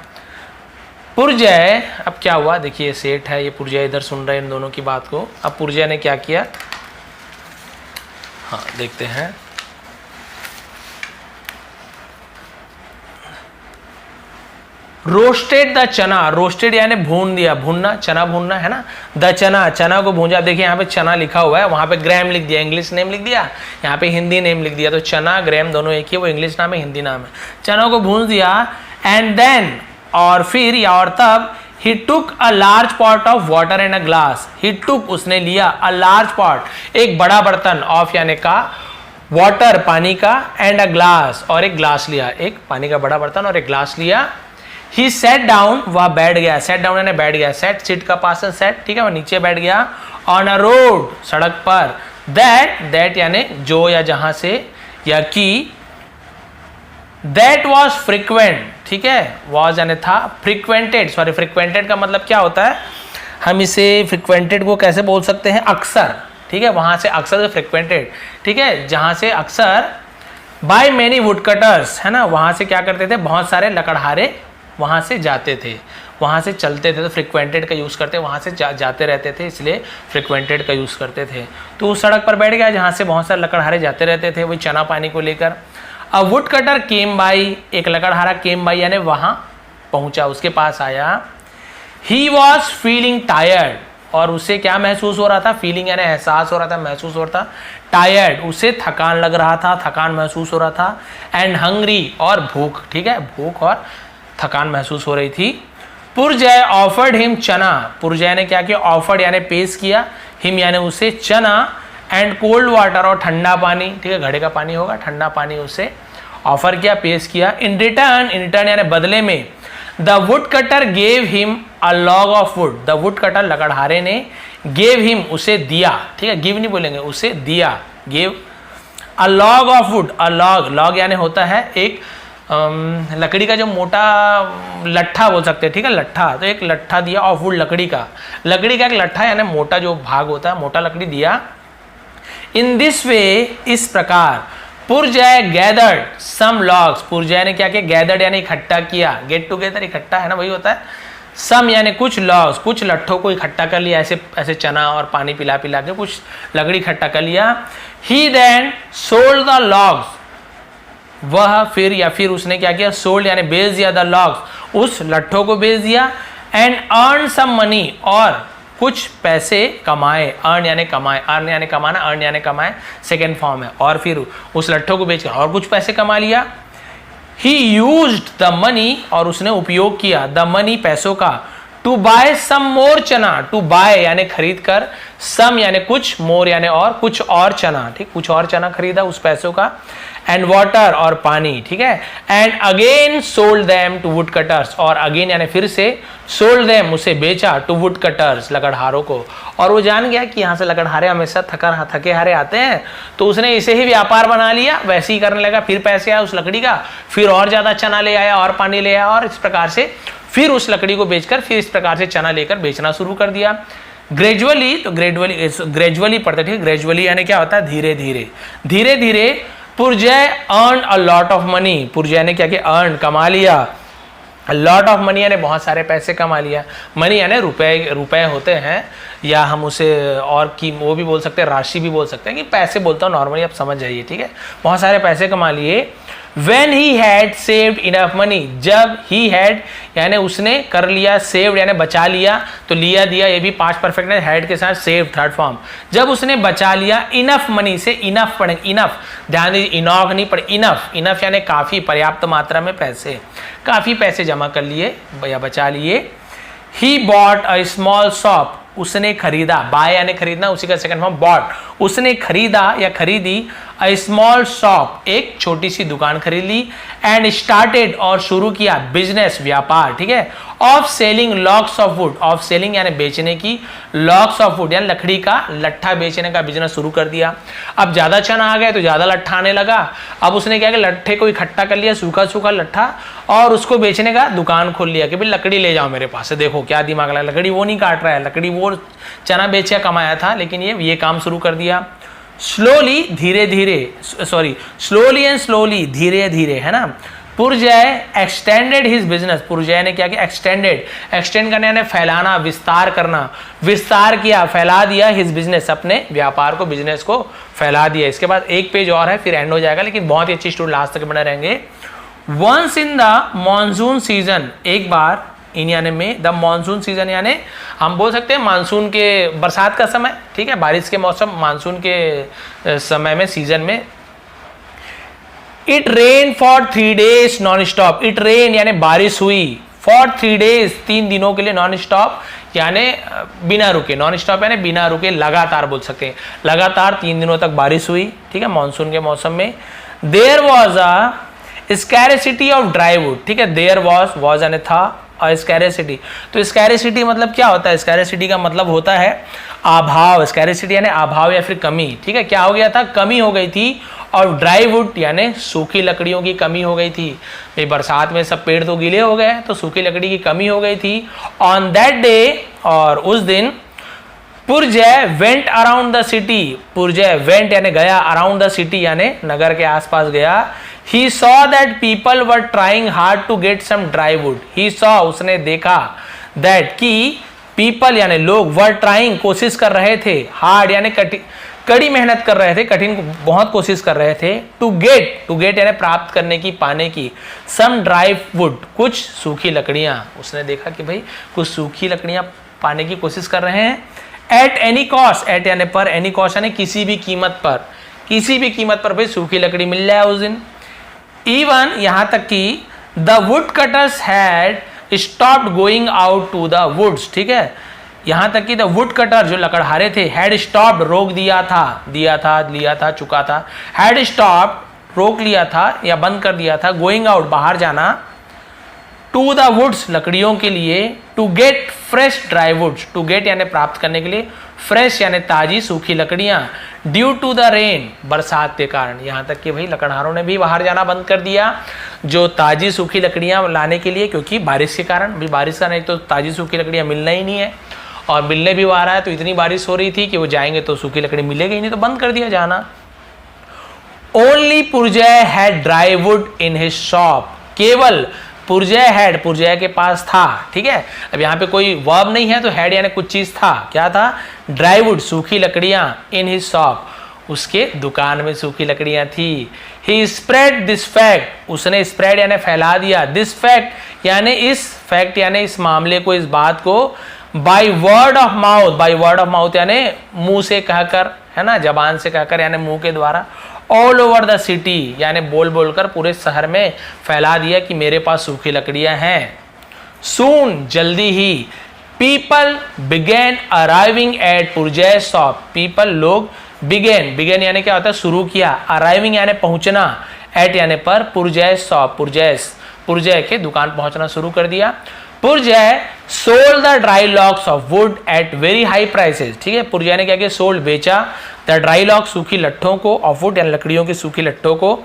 पुरजय, अब क्या हुआ, देखिए सेठ है, ये पुरजय इधर सुन रहे हैं इन दोनों की बात को। अब पुरजय ने क्या किया, हाँ देखते हैं, रोस्टेड द चना, रोस्टेड यानी भून दिया, भूनना, चना भूनना है ना, द चना, चना को भूंजा, देखिए यहाँ पे चना लिखा हुआ है, वहां पे ग्राम लिख दिया, इंग्लिश नेम लिख दिया, यहाँ पे हिंदी नेम लिख दिया, तो चना ग्राम दोनों एक ही, वो इंग्लिश नाम है हिंदी नाम है, चना को भून दिया, एंड देन और फिर या और तब, he took a large pot of water and a glass, he took उसने लिया, अ लार्ज पॉट एक बड़ा बर्तन, ऑफ यानी का, वाटर पानी का, एंड अ ग्लास और एक ग्लास लिया, एक पानी का बड़ा बर्तन और एक ग्लास लिया। ही सेट डाउन, वह बैठ गया, सेट डाउन यानी बैठ गया, सेट सिट का पास है सेट, ठीक है, वह नीचे बैठ गया, ऑन अ रोड सड़क पर, दैट यानी जो या जहां से, या की, दैट वॉज फ्रिक्वेंट, ठीक है, वॉज यानी था, फ्रिक्वेंटेड, सॉरी फ्रिक्वेंटेड का मतलब क्या होता है, हम इसे फ्रिक्वेंटेड को कैसे बोल सकते हैं, अक्सर, ठीक है, वहां से अक्सर से फ्रिक्वेंटेड, ठीक है, जहां से अक्सर, बाय मेनी वुड कटर्स, है ना, वहां से क्या करते थे, बहुत सारे लकड़हारे वहां से जाते थे, वहां से चलते थे, तो फ्रिक्वेंटेड का यूज करते, वहां से जाते रहते थे, इसलिए फ्रिक्वेंटेड का यूज करते थे। तो उस सड़क पर बैठ गया जहां से बहुत सारे लकड़हारे जाते रहते थे, वही चना पानी को लेकर। अ वुड कटर केम बाई, एक लकड़हारा केम बाई यानी वहां पहुंचा, उसके पास आया। ही वॉज फीलिंग टायर्ड, और उसे क्या महसूस हो रहा था, फीलिंग यानी एहसास हो रहा था, महसूस हो रहा था, टायर्ड उसे थकान लग रहा था, थकान महसूस हो रहा था, एंड हंग्री और भूख, ठीक है, भूख और थकान महसूस हो रही थी। पुरजय ऑफर्ड हिम चना, पुरजय ने क्या किया, ऑफर्ड यानी पेश किया, हिम यानी उसे, चना, एंड कोल्ड वाटर और ठंडा पानी, ठीक है, घड़े का पानी होगा, ठंडा पानी उसे ऑफर किया, पेश किया। इन रिटर्न यानी बदले में, the wood cutter gave him a log of wood, the wood cutter लकड़हारे ने, गेव हिम उसे दिया, ठीक है, गिव नहीं बोलेंगे, उसे दिया, gave a log of would, a log, log यानी होता है एक लकड़ी का जो मोटा लट्ठा बोल सकते हैं, ठीक है, लट्ठा, तो एक लट्ठा दिया, ऑफ वुड लकड़ी का एक लट्ठा यानी मोटा जो भाग होता है, मोटा लकड़ी दिया। इन दिस वे, इस प्रकार, पुरजय गैदर्ड सम लॉग्स, पुरजय ने क्या किया, गैदर्ड यानी इकट्ठा किया, गेट टुगेदर इकट्ठा है ना, वही होता है, सम यानी कुछ लॉग्स, कुछ लट्ठों को इकट्ठा कर लिया, ऐसे ऐसे चना और पानी पिला पिला के कुछ लकड़ी इकट्ठा कर लिया। ही देन सोल्ड द लॉग्स, वह फिर या फिर उसने क्या किया, सोल्ड यानी बेच दिया, द लॉग्स उस लट्ठों को बेच दिया, एंड अर्न सम मनी और कुछ पैसे कमाए, अर्न यानी कमाए, अर्न यानी कमाना, अर्न यानी कमाए सेकेंड फॉर्म है, और फिर उस लट्ठों को बेचकर और कुछ पैसे कमा लिया। ही यूज्ड द मनी, और उसने उपयोग किया, द मनी पैसों का, टू बाय सम मोर चना, टू बाय यानी खरीद कर, सम यानी कुछ, मोर यानी और, कुछ और चना, ठीक, कुछ और चना खरीदा उस पैसों का, एंड वाटर और पानी, ठीक है, and again sold them to wood cutters, और अगेन यानी फिर से, सोल्ड देम उसे बेचा, टू वुड कटर्स लकड़हारों को, और वो जान गया कि यहाँ से लकड़हारे हमेशा थके हारे आते हैं, तो उसने इसे ही व्यापार बना लिया, वैसे ही करने लगा, फिर पैसे आए उस लकड़ी का, फिर और ज्यादा चना ले आया और पानी ले आया, और इस प्रकार से फिर उस लकड़ी को बेचकर फिर इस प्रकार से चना लेकर बेचना शुरू कर दिया। ग्रेजुअली, तो ग्रेजुअली पढ़ते, ठीक, ग्रेजुअली यानी क्या होता है, धीरे धीरे, धीरे धीरे Purjay earn a lot of money, Purjay ने क्या किया, अर्न कमा लिया, लॉट ऑफ मनी यानी बहुत सारे पैसे कमा लिया, मनी यानी रुपए होते हैं, या हम उसे और की वो भी बोल सकते हैं, राशि भी बोल सकते हैं, कि पैसे बोलता हूँ नॉर्मली, आप समझ जाइए, ठीक है, बहुत सारे पैसे कमा लिए। When he had saved enough money, जब he had यानी उसने कर लिया, saved यानी बचा लिया, तो लिया दिया ये भी पास्ट परफेक्ट है, had के साथ saved थर्ड फॉर्म, जब उसने बचा लिया enough money से, enough पढ़ें, enough, ध्यान दीजिए, enough नहीं पढ़े, enough यानी काफी, पर्याप्त मात्रा में पैसे, काफी पैसे जमा कर लिए या बचा लिए। He bought a small shop, उसने खरीदा, बाय यानी खरीदना, उसी का सेकंड फॉर्म बॉट, उसने खरीदा या खरीदी, अ स्मॉल शॉप, एक छोटी सी दुकान खरीद ली, एंड स्टार्टेड और शुरू किया, बिजनेस व्यापार, ठीक है, of selling locks of would, of selling यानी बेचने की, लॉक्स ऑफ वुड यानी लकड़ी का लट्ठा बेचने का बिजनेस शुरू कर दिया। अब ज्यादा चना आ गए तो ज्यादा लट्ठा आने लगा, अब उसने क्या किया, लट्ठे को इकट्ठा कर लिया, सूखा सूखा लट्ठा, और उसको बेचने का दुकान खोल लिया कि भाई लकड़ी ले जाओ मेरे पास से, देखो क्या दिमाग लगा, लकड़ी वो नहीं काट रहा है, लकड़ी वो चना बेचा कमाया था, लेकिन ये काम शुरू कर दिया। स्लोली, धीरे धीरे, सॉरी, स्लोली एंड स्लोली, धीरे धीरे, है ना। पुरजय एक्सटेंडेड हिज बिजनेस, पुरजय ने क्या किया, एक्सटेंड करने यानी फैलाना, विस्तार करना, विस्तार किया, फैला दिया, हिज बिजनेस, अपने व्यापार को, बिजनेस को फैला दिया। इसके बाद एक पेज और है, फिर एंड हो जाएगा, लेकिन बहुत ही अच्छी स्टोरी लास्ट तक बने रहेंगे। Once in the monsoon season, एक बार इन यानी में, द मॉनसून सीजन यानी हम बोल सकते हैं मानसून के, बरसात का समय, ठीक है, बारिश के मौसम, मानसून के समय में, सीजन में, it rain for 3 days non stop, it rain यानी बारिश हुई, फॉर 3 days 3 दिनों के लिए, नॉन स्टॉप यानी बिना रुके, नॉन स्टॉप यानी बिना रुके, लगातार बोल सकते हैं, लगातार 3 दिनों तक बारिश हुई, ठीक है, मानसून के मौसम में। There was a scarcity of dry wood, ठीक है, देयर वॉज यानी था, और स्कैरेसिटी, तो स्कैरेसिटी मतलब क्या होता है, स्कैरेसिटी का मतलब होता है अभाव, स्कैरेसिटी यानी अभाव या फिर कमी, ठीक है, क्या हो गया था, कमी हो गई थी, और ड्राई वुड यानी सूखी लकड़ियों की कमी हो गई थी, भाई बरसात में सब पेड़ तो गीले हो गए, तो सूखी लकड़ी की कमी हो गई थी। ऑन दैट डे, और उस दिन, Purjay went around the city, Purjay went यानी गया, अराउंड द सिटी यानी नगर के आसपास गया। He saw that people were trying hard to get some dry wood. He saw, उसने देखा, that कि people यानी लोग, were trying कोशिश कर रहे थे, hard यानी कड़ी मेहनत कर रहे थे, कठिन बहुत कोशिश कर रहे थे, to get यानी प्राप्त करने की, पाने की, some dry wood कुछ सूखी लकड़ियां, उसने देखा कि भाई कुछ सूखी लकड़ियां पाने की कोशिश कर रहे हैं। at any cost, at यानी पर, any cost यानी किसी भी कीमत पर, किसी भी कीमत पर भाई सूखी लकड़ी मिल जाए उस दिन। इवन यहां तक कि the wood cutters had stopped going out to the woods, ठीक है, यहां तक कि द वुड कटर जो लकड़हारे थे, हैड स्टॉप्ड रोक दिया था, चुका था, हैड स्टॉप्ड रोक लिया था या बंद कर दिया था, गोइंग आउट बाहर जाना, टू द वुड्स लकड़ियों के लिए, to get fresh dry woods, to get यानी प्राप्त करने के लिए, फ्रेश यानी ताजी सूखी लकड़ियां, ड्यू टू द रेन बरसात के कारण, यहां तक कि भाई लकड़हारों ने भी बाहर जाना बंद कर दिया जो ताजी सूखी लकड़ियां लाने के लिए, क्योंकि बारिश के कारण, भी बारिश का नहीं तो ताजी सूखी लकड़ियां मिलना ही नहीं है, और मिलने भी आ रहा है, तो इतनी बारिश हो रही थी कि वो जाएंगे तो सूखी लकड़ी मिलेगी ही नहीं, तो बंद कर दिया जाना। Only Purjay had dry wood in his shop, केवल पुरजय हैड, पुरजय के पास था, ठीक है, अब यहाँ पे कोई वर्ब नहीं है, तो हैड यानी कुछ चीज था, क्या था, ड्राई वुड सूखी लकड़ियां, इन हिज शॉप उसके दुकान में सूखी लकड़ियां थी। ही स्प्रेड दिस फैक्ट, उसने स्प्रेड यानी फैला दिया, दिस फैक्ट यानी इस फैक्ट यानी इस मामले को, इस बात को, बाय वर्ड ऑफ माउथ यानी मुंह से कहकर, है ना, जबान से कहकर यानी मुंह के द्वारा, ऑल ओवर द सिटी यानी बोल बोलकर पूरे शहर में फैला दिया कि मेरे पास सूखी लकड़ियां हैं। सून जल्दी ही, people began arriving at Purjay shop, people लोग बिगेन, बिगेन यानी क्या होता है शुरू किया, अराइविंग यानी पहुंचना, एट यानी पर, पुरजय शॉप, पुरजय के दुकान पहुंचना शुरू कर दिया। Purjay sold the dry logs of wood at very high prices, ठीक है, पुरजय ने क्या किया, सोल्ड बेचा, द ड्राई लॉक सूखी लट्ठों को, ऑफ वुड यानी लकड़ियों की सूखी लट्ठों को,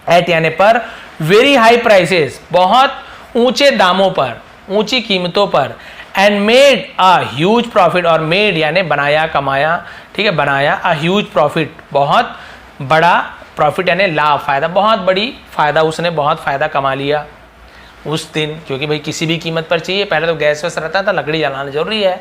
एट यानी पर, वेरी हाई प्राइसेस बहुत ऊंचे दामों पर, ऊंची कीमतों पर, and made a huge profit, और मेड यानी बनाया कमाया, ठीक है, बनाया, अ ह्यूज प्रॉफिट बहुत बड़ा प्रॉफिट यानी लाभ फायदा, बहुत बड़ी फायदा, उसने बहुत फायदा कमा लिया उस दिन, क्योंकि भाई किसी भी कीमत पर चाहिए, पहले तो गैस वैस रहता था, लकड़ी जलाना जरूरी है।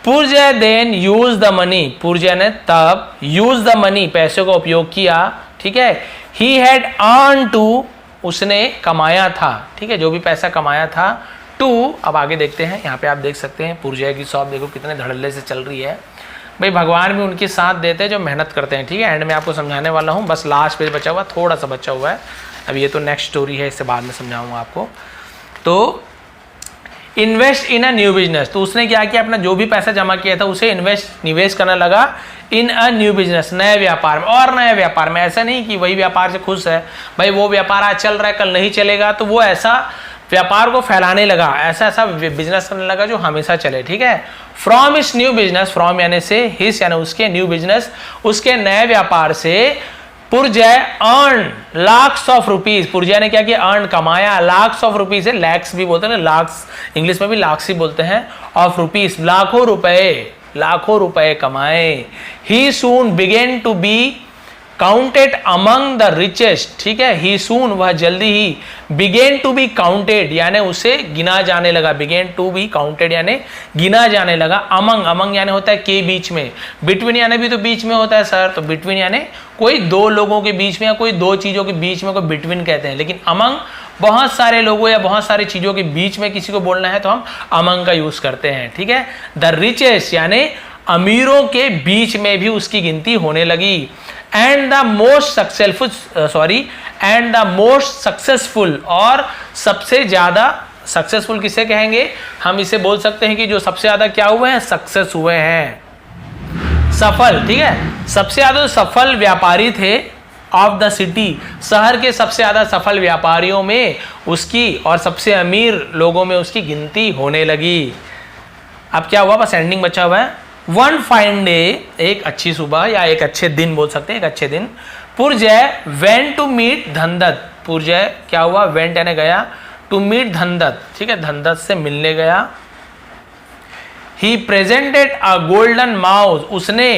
पुरजय then use the money, Purjay ने तब यूज द मनी पैसे का उपयोग किया, ठीक है, ही हैड अर्न टू, उसने कमाया था, ठीक है, जो भी पैसा कमाया था, टू, अब आगे देखते हैं, यहाँ पे आप देख सकते हैं पुरजय की शॉप देखो कितने धड़ल्ले से चल रही है। भाई भगवान भी उनके साथ देते हैं जो मेहनत करते हैं, ठीक है, एंड में आपको समझाने वाला हूँ, बस लास्ट पेज बचा हुआ, थोड़ा सा बचा हुआ है, अब ये तो नेक्स्ट स्टोरी है, इससे बाद में समझाऊंगा आपको। तो invest in a new business, तो उसने क्या किया, अपना जो भी पैसा जमा किया था उसे निवेश करने लगा इन अ न्यू बिजनेस, नए व्यापार में, और नए व्यापार में, ऐसा नहीं कि वही व्यापार से खुश है, भाई वो व्यापार आज चल रहा है कल नहीं चलेगा, तो वो ऐसा व्यापार को फैलाने लगा, ऐसा बिजनेस करने लगा जो हमेशा चले, ठीक है। फ्रॉम इस न्यू बिजनेस, फ्रॉम यानी से, हिस यानी उसके, न्यू बिजनेस उसके नए व्यापार से, पुरजय अर्न लाख्स ऑफ रुपीज, पुरजय ने क्या किया, अर्न कमाया, लाख्स ऑफ रुपीज से, लैक्स भी बोलते हैं ना, लाख्स इंग्लिश में भी लाख्स ही बोलते हैं, ऑफ रुपीज लाखों रुपए कमाए। He soon began to be counted among the richest, ठीक है, ही सून वह जल्दी ही, बिगेन टू बी काउंटेड यानी उसे गिना जाने लगा, बिगेन टू बी काउंटेड यानी गिना जाने लगा, अमंग यानी होता है के बीच में, बिटवीन यानी भी तो बीच में होता है सर, तो बिटवीन यानी कोई दो लोगों के बीच में या कोई दो चीजों के बीच में को बिटवीन कहते हैं, लेकिन अमंग बहुत सारे लोगों या बहुत सारी चीजों के बीच में किसी को बोलना है तो हम अमंग का यूज करते हैं, ठीक है। द रिचेस्ट यानी अमीरों के बीच में भी उसकी गिनती होने लगी, एंड द मोस्ट सक्सेसफुल, और सबसे ज्यादा सक्सेसफुल किसे कहेंगे, हम इसे बोल सकते हैं कि जो सबसे ज्यादा क्या हुए हैं, सक्सेस हुए हैं, सफल, ठीक है, सबसे ज्यादा सफल व्यापारी थे ऑफ द सिटी, शहर के सबसे ज्यादा सफल व्यापारियों में उसकी और सबसे अमीर लोगों में उसकी गिनती होने लगी। अब क्या हुआ, बस एंडिंग बचा हुआ है। वन फाइन डे, एक अच्छी सुबह या एक अच्छे दिन बोल सकते हैं, एक अच्छे दिन, Purjay went to meet Dhandatt, पुरजय क्या हुआ, वेंट यानी गया, टू मीट धनदत्त, ठीक है, धनदत्त से मिलने गया। He presented a golden mouse, उसने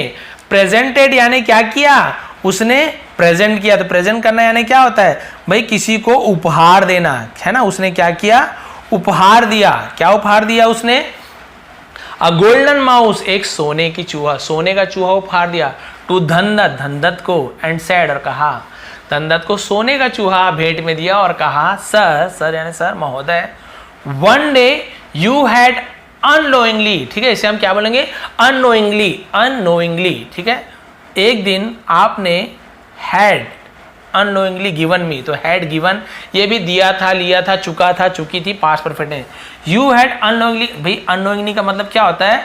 प्रेजेंटेड यानी क्या किया, उसने प्रेजेंट किया, तो प्रेजेंट करना यानी क्या होता है भाई, किसी को उपहार देना, है ना, उसने क्या किया, उपहार दिया, क्या उपहार दिया उसने, अ गोल्डन माउस, एक सोने की चूहा, सोने का चूहा उपहार दिया, टू धनदत्त को, एंड सेड और कहा, धनदत्त को सोने का चूहा भेंट में दिया और कहा, सर यानी सर महोदय, one day you had unknowingly, ठीक है, इसे हम क्या बोलेंगे, अननोइंगली, ठीक है, एक दिन आपने हैड अननोइंगली गिवन मी, तो हैड गिवन ये भी दिया था, लिया था, चुका था, चुकी थी, पास्ट परफेक्ट है। यू हैड अननोइंगली, भाई अननोइंगली का मतलब क्या होता है,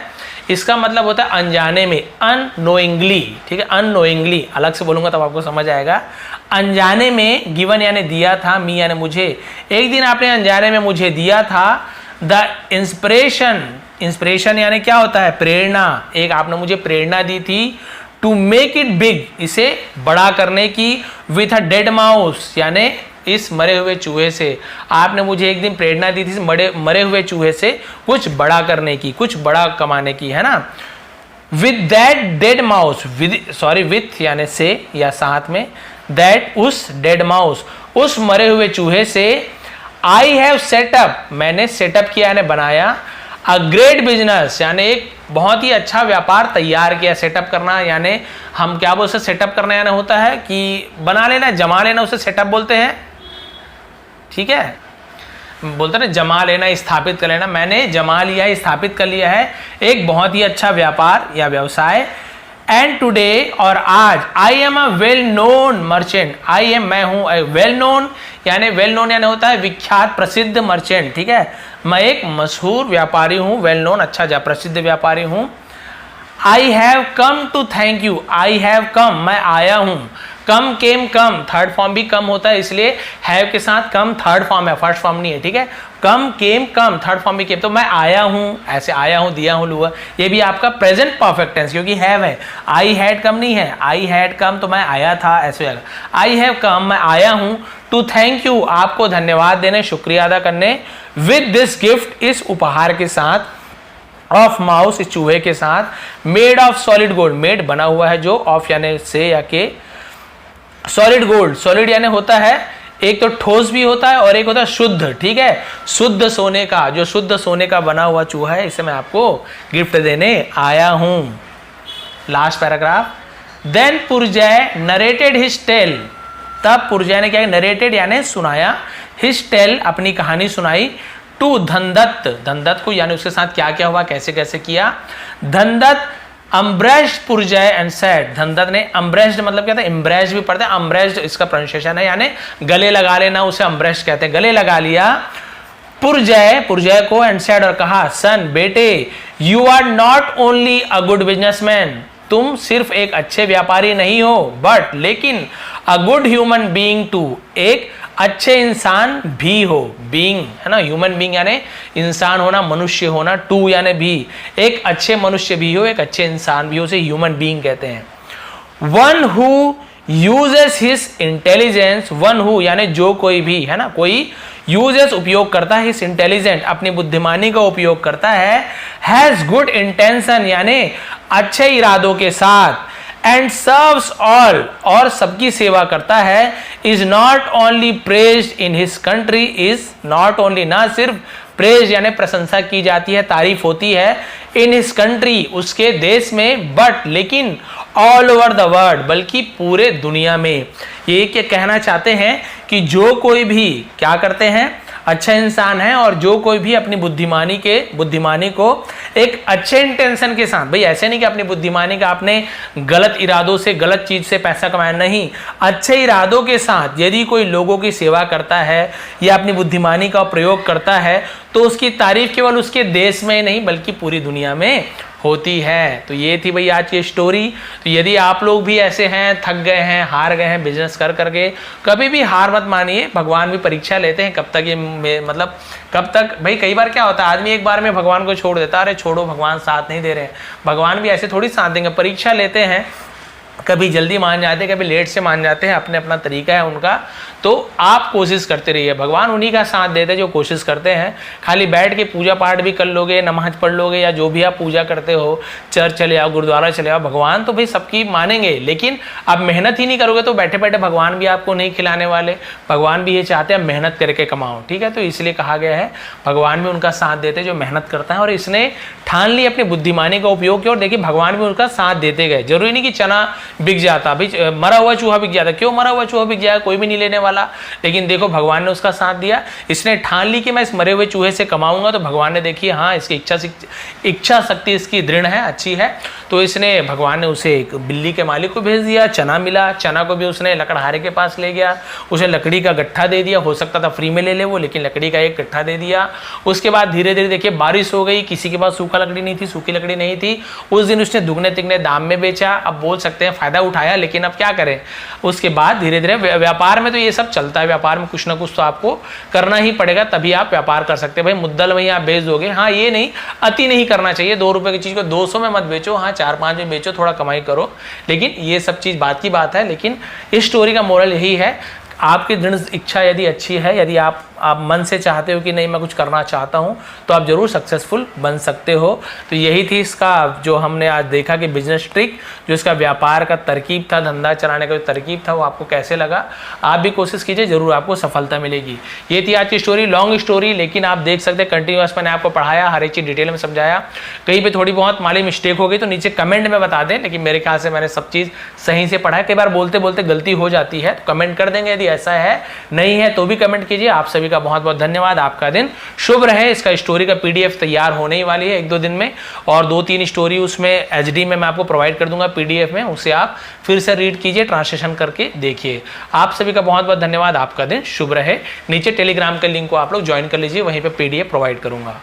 इसका मतलब होता है अनजाने में, अननोइंगली, ठीक है, अननोइंगली अलग से बोलूंगा तब आपको समझ आएगा। अनजाने में, गिवन यानी दिया था, मी यानी मुझे, एक दिन आपने अनजाने में मुझे दिया था, द इंस्पिरेशन यानी क्या होता है, प्रेरणा, एक आपने मुझे प्रेरणा दी थी, टू मेक इट बिग, इसे बड़ा करने की, विथ अ डेड माउस यानी इस मरे हुए चूहे से, आपने मुझे एक दिन प्रेरणा दी थी मरे हुए चूहे से कुछ बड़ा करने की, कुछ बड़ा कमाने की, है ना। With that dead mouse, with यानी से या साथ में, दैट उस डेड माउस, उस मरे हुए चूहे से, आई हैव सेटअप, मैंने सेटअप किया यानी बनाया, अ ग्रेट बिजनेस यानी एक बहुत ही अच्छा व्यापार तैयार किया, सेटअप करना यानी हम क्या बोलते हैं, सेटअप करना यानी होता है कि बना लेना, जमा लेना, उसे सेटअप बोलते हैं, ठीक है, बोलते हैं ना जमा लेना, स्थापित कर लेना, मैंने जमा लिया है, स्थापित कर लिया है एक बहुत ही अच्छा व्यापार या व्यवसाय। एंड टुडे और आज, I am a well known merchant, मैं हूं वेल नोन यानी होता है विख्यात प्रसिद्ध मर्चेंट, ठीक है, मैं एक मशहूर व्यापारी हूँ, वेल नोन, अच्छा प्रसिद्ध व्यापारी हूँ। I have come to thank you, I have come, मैं आया हूँ। कम, केम, कम, थर्ड फॉर्म भी कम होता है, इसलिए हैव के साथ कम थर्ड फॉर्म है, फर्स्ट फॉर्म नहीं है, ठीक है। कम, केम, कम, थर्ड फॉर्म भी केम, तो मैं आया हूँ, ऐसे आया हूँ, दिया हूँ, लुआ, ये भी आपका प्रेजेंट परफेक्ट टेंस, क्योंकि हैव है। आई हैड कम नहीं है, आई हैड कम तो मैं आया था, ऐसे आएगा। आई हैव कम, मैं आया हूँ, टू थैंक यू, आपको धन्यवाद देने, शुक्रिया अदा करने, विद दिस गिफ्ट, इस उपहार के साथ, ऑफ माउस, इस चूहे के साथ, made of solid gold, made बना हुआ है जो, ऑफ यानी से या के, सॉलिड गोल्ड, सॉलिड यानी होता है एक तो ठोस भी होता है और एक होता है शुद्ध, ठीक है, शुद्ध सोने का, जो शुद्ध सोने का बना हुआ चूहा है, इसे मैं आपको गिफ्ट देने आया हूं। Last paragraph, then Purjay narrated his tale, तब पुरजय ने क्या किया, नरेटेड यानी सुनाया, हिज टेल अपनी कहानी सुनाई, टू धनदत्त, धनदत्त को, यानी उसके साथ क्या क्या हुआ, कैसे कैसे किया। धनदत्त अम्ब्रेस्ड पुरजय एंड सेड, धनदत्त ने, अम्ब्रेस्ड मतलब क्या था, एम्ब्रेस्ड भी पढ़ते हैं, अम्ब्रेस्ड इसका प्रोनाउंसिएशन है, यानी गले लगा लेना, उसे अम्ब्रेस्ड कहते हैं, गले लगा लिया पुरजय, पुरजय को, एंड सेड और कहा, सन, बेटे, you are not only a good businessman, तुम सिर्फ एक अच्छे व्यापारी नहीं हो, बट लेकिन a good human being too, एक अच्छे इंसान भी हो, बीइंग है ना, ह्यूमन बीइंग यानी इंसान होना, मनुष्य होना, टू यानी भी, एक अच्छे मनुष्य भी हो, एक अच्छे इंसान भी हो, उसे ह्यूमन बीइंग कहते हैं। One who uses his intelligence, one who यानी जो कोई भी, है ना, कोई यूजेस उपयोग करता है, हिज इंटेलिजेंट अपनी बुद्धिमानी का उपयोग करता है, हैज गुड इंटेंशन यानी अच्छे इरादों के साथ, एंड सर्व्स ऑल और सबकी सेवा करता है, is not only praised in his country, is not only ना सिर्फ प्रेज यानी प्रशंसा की जाती है, तारीफ होती है, इन हिज कंट्री उसके देश में, बट लेकिन ऑल ओवर द वर्ल्ड बल्कि पूरे दुनिया में। ये क्या कहना चाहते हैं कि जो कोई भी क्या करते हैं, अच्छा इंसान है, और जो कोई भी अपनी बुद्धिमानी को एक अच्छे इंटेंशन के साथ, भाई ऐसे नहीं कि अपनी बुद्धिमानी का आपने गलत इरादों से, गलत चीज से पैसा कमाया, नहीं, अच्छे इरादों के साथ यदि कोई लोगों की सेवा करता है या अपनी बुद्धिमानी का प्रयोग करता है, तो उसकी तारीफ केवल उसके देश में नहीं बल्कि पूरी दुनिया में होती है। तो ये थी भाई आज की स्टोरी। तो यदि आप लोग भी ऐसे हैं, थक गए हैं, हार गए हैं बिजनेस कर करके, कभी भी हार मत मानिए, भगवान भी परीक्षा लेते हैं, कब तक ये मतलब कब तक, भाई कई बार क्या होता है, आदमी एक बार में भगवान को छोड़ देता है, अरे छोड़ो भगवान साथ नहीं दे रहे हैं, भगवान भी ऐसे थोड़ी साथ देंगे, परीक्षा लेते हैं, कभी जल्दी मान जाते हैं, कभी लेट से मान जाते हैं, अपने अपना तरीका है उनका। तो आप कोशिश करते रहिए, भगवान उन्हीं का साथ देते हैं जो कोशिश करते हैं। खाली बैठ के पूजा पाठ भी कर लोगे, नमाज पढ़ लोगे, या जो भी आप पूजा करते हो, चर्च चले आओ, गुरुद्वारा चले आओ, भगवान तो भाई सबकी मानेंगे, लेकिन आप मेहनत ही नहीं करोगे तो बैठे बैठे भगवान भी आपको नहीं खिलाने वाले। भगवान भी ये चाहते हैं मेहनत करके कमाओ, ठीक है। तो इसलिए कहा गया है भगवान भी उनका साथ देते जो मेहनत करता है, और इसने ठान ली अपनी बुद्धिमानी का उपयोग किया, और देखिए भगवान भी उनका साथ देते गए। जरूरी नहीं कि चना बिक जाता, भाई मरा हुआ चूहा बिक जाता, क्यों मरा हुआ चूहा बिक जाएगा, कोई भी नहीं लेने वाला, लेकिन देखो भगवान ने उसका साथ दिया। इसने ठान ली कि मैं इस मरे हुए चूहे से कमाऊंगा, तो भगवान ने देखी हाँ इसकी इच्छा शक्ति इसकी दृढ़ है, अच्छी है, तो इसने भगवान ने उसे एक बिल्ली के मालिक को भेज दिया, चना मिला, चना को भी उसने लकड़हारे के पास ले गया, उसे लकड़ी का गट्ठा दे दिया, हो सकता था फ्री में ले ले वो, लेकिन लकड़ी का एक गट्ठा दे दिया। उसके बाद धीरे धीरे देखिए बारिश हो गई, किसी के पास सूखा लकड़ी नहीं थी, सूखी लकड़ी नहीं थी, उस दिन उसने दुगने तिगने दाम में बेचा। अब बोल सकते हैं फायदा उठाया, लेकिन अब क्या करें। उसके बाद धीरे धीरे व्यापार में तो ये सब चलता है, व्यापार में कुछ ना कुछ तो आपको करना ही पड़ेगा, तभी आप व्यापार कर सकते हैं। भाई मुद्दल वहीं आप बेच दोगे, हाँ ये नहीं, अति नहीं करना चाहिए, 2 रुपए की चीज को 200 में मत बेचो, हाँ 4-5 में बेचो, थोड़ा कमाई करो, लेकिन ये सब चीज बात की बात है। लेकिन इस स्टोरी का मोरल यही है, आपकी दृढ़ इच्छा यदि अच्छी है, यदि आप मन से चाहते हो कि नहीं मैं कुछ करना चाहता हूं, तो आप जरूर सक्सेसफुल बन सकते हो। तो यही थी इसका जो हमने आज देखा कि बिजनेस ट्रिक, जो इसका व्यापार का तरकीब था, धंधा चलाने का जो तरकीब था, वो आपको कैसे लगा। आप भी कोशिश कीजिए, जरूर आपको सफलता मिलेगी। ये थी आज की स्टोरी, लॉन्ग स्टोरी, लेकिन आप देख सकते हैं कंटिन्यूअस मैंने आपको पढ़ाया, हर एक चीज़ डिटेल में समझाया। कहीं पर थोड़ी बहुत माली मिस्टेक हो गई तो नीचे कमेंट में बता दें, लेकिन मेरे ख्याल से मैंने सब चीज़ सही से पढ़ा है। कई बार बोलते बोलते गलती हो जाती है, तो कमेंट कर देंगे, यदि ऐसा है नहीं है तो भी कमेंट कीजिए। आप सभी का का बहुत बहुत धन्यवाद। आपका दिन शुभ रहे। इसका स्टोरी का PDF तैयार होने ही वाली है 1-2 दिन में, और 2-3 स्टोरी उसमें HD में मैं आपको प्रोवाइड कर दूंगा PDF में, उसे आप फिर से रीड कीजिए, ट्रांसलेशन करके देखिए। आप सभी का बहुत बहुत धन्यवाद। आपका दिन शुभ रहे। नीचे टेलीग्राम के लिंक को आप लोग ज्वाइन कर लीजिए, वहीं पर PDF प्रोवाइड करूंगा।